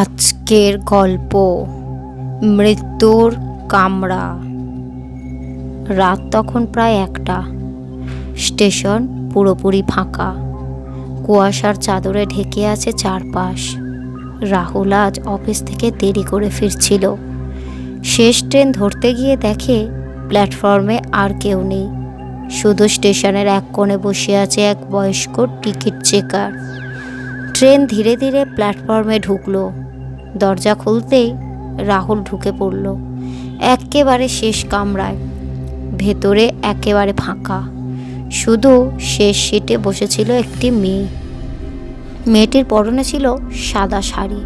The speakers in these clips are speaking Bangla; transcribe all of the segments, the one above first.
আজকের গল্প মৃত্যুর কামরা। রাত তখন প্রায় 1টা। স্টেশন পুরোপুরি ফাঁকা, কুয়াশার চাদরে ঢেকে আছে চারপাশ। রাহুল আজ অফিস থেকে দেরি করে ফিরছিল। শেষ ট্রেন ধরতে গিয়ে দেখে প্ল্যাটফর্মে আর কেউ নেই, শুধু স্টেশনের এক কোণে বসে আছে এক বয়স্ক টিকিট চেকার। ট্রেন ধীরে ধীরে প্ল্যাটফর্মে ঢুকলো। দরজা খুলতেই রাহুল ঢুকে পড়ল একেবারে শেষ কামরায়। ভেতরে একেবারে ফাঁকা, শুধু শেষ সিটে বসেছিল একটি মেয়ে। মেয়েটির পরনে ছিল সাদা শাড়ি,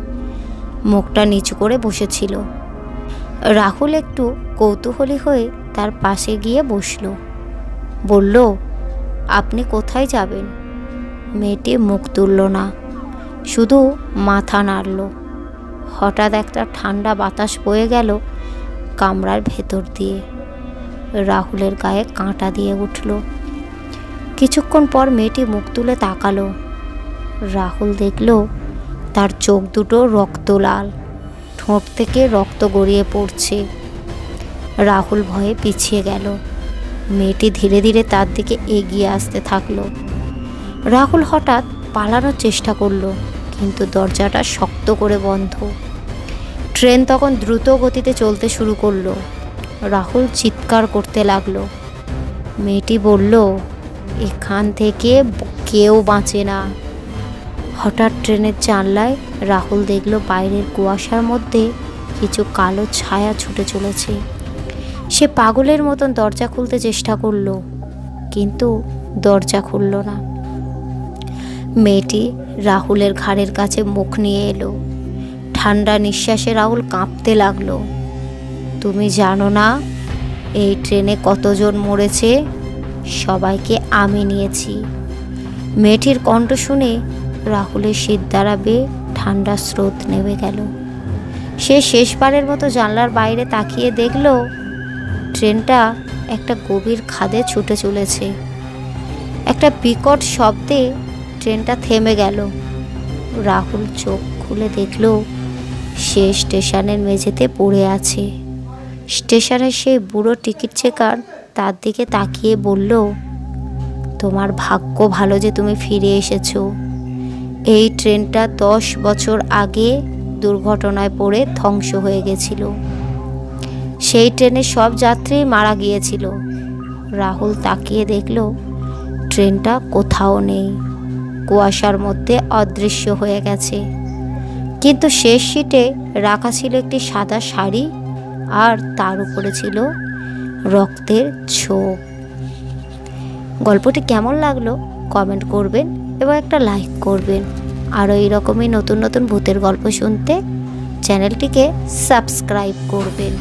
মুখটা নিচু করে বসেছিল। রাহুল একটু কৌতূহলী হয়ে তার পাশে গিয়ে বসল। বলল, আপনি কোথায় যাবেন? মেয়েটি মুখ তুলল না, শুধু মাথা নাড়ল। হঠাৎ একটা ঠান্ডা বাতাস বয়ে গেল কামরার ভেতর দিয়ে। রাহুলের গায়ে কাঁটা দিয়ে উঠল। কিছুক্ষণ পর মেয়েটি মুখ তুলে তাকালো। রাহুল দেখল তার চোখ দুটো রক্ত লাল, ঠোঁট থেকে রক্ত গড়িয়ে পড়ছে। রাহুল ভয়ে পিছিয়ে গেল। মেয়েটি ধীরে ধীরে তার দিকে এগিয়ে আসতে থাকলো। রাহুল হঠাৎ পালানোর চেষ্টা করলো, কিন্তু দরজাটা শক্ত করে বন্ধ। ট্রেন তখন দ্রুত গতিতে চলতে শুরু করলো। রাহুল চিৎকার করতে লাগলো। মেয়েটি বলল, এখান থেকে কেউ বাঁচে না। হঠাৎ ট্রেনের জানলায় রাহুল দেখল বাইরের কুয়াশার মধ্যে কিছু কালো ছায়া ছুটে চলেছে। সে পাগলের মতন দরজা খুলতে চেষ্টা করলো, কিন্তু দরজা খুলল না। মেয়েটি রাহুলের ঘাড়ের কাছে মুখ নিয়ে এলো। ঠান্ডা নিঃশ্বাসে রাহুল কাঁপতে লাগলো। তুমি জানো না এই ট্রেনে কতজন মরেছে? সবাইকে আমি নিয়েছি। মেয়েটির কণ্ঠ শুনে রাহুলের শিরদাঁড়া বেয়ে ঠান্ডা স্রোত নেমে গেল। সে শেষবারের মতো জানলার বাইরে তাকিয়ে দেখল ট্রেনটা একটা গভীর খাদে ছুটে চলেছে। একটা বিকট শব্দে ট্রেনটা থেমে গেল। রাহুল চোখ খুলে দেখল সে স্টেশনের মেঝেতে পড়ে আছে। স্টেশনের সেই বুড়ো টিকিট চেকার তার দিকে তাকিয়ে বলল, তোমার ভাগ্য ভালো যে তুমি ফিরে এসেছো। এই ট্রেনটা 10 বছর আগে দুর্ঘটনায় পড়ে ধ্বংস হয়ে গেছিল। সেই ট্রেনে সব যাত্রী মারা গিয়েছিল। রাহুল তাকিয়ে দেখল ট্রেনটা কোথাও নেই, কুয়াশার মধ্যে অদৃশ্য হয়ে গেছে। কিন্তু শেষ সিটে রাখা ছিল একটি সাদা শাড়ি, আর তার উপরে ছিল রক্তের ছোপ। গল্পটি কেমন লাগলো কমেন্ট করবেন এবং একটা লাইক করবেন। আরও এইরকমই নতুন নতুন ভূতের গল্প শুনতে চ্যানেলটিকে সাবস্ক্রাইব করবেন।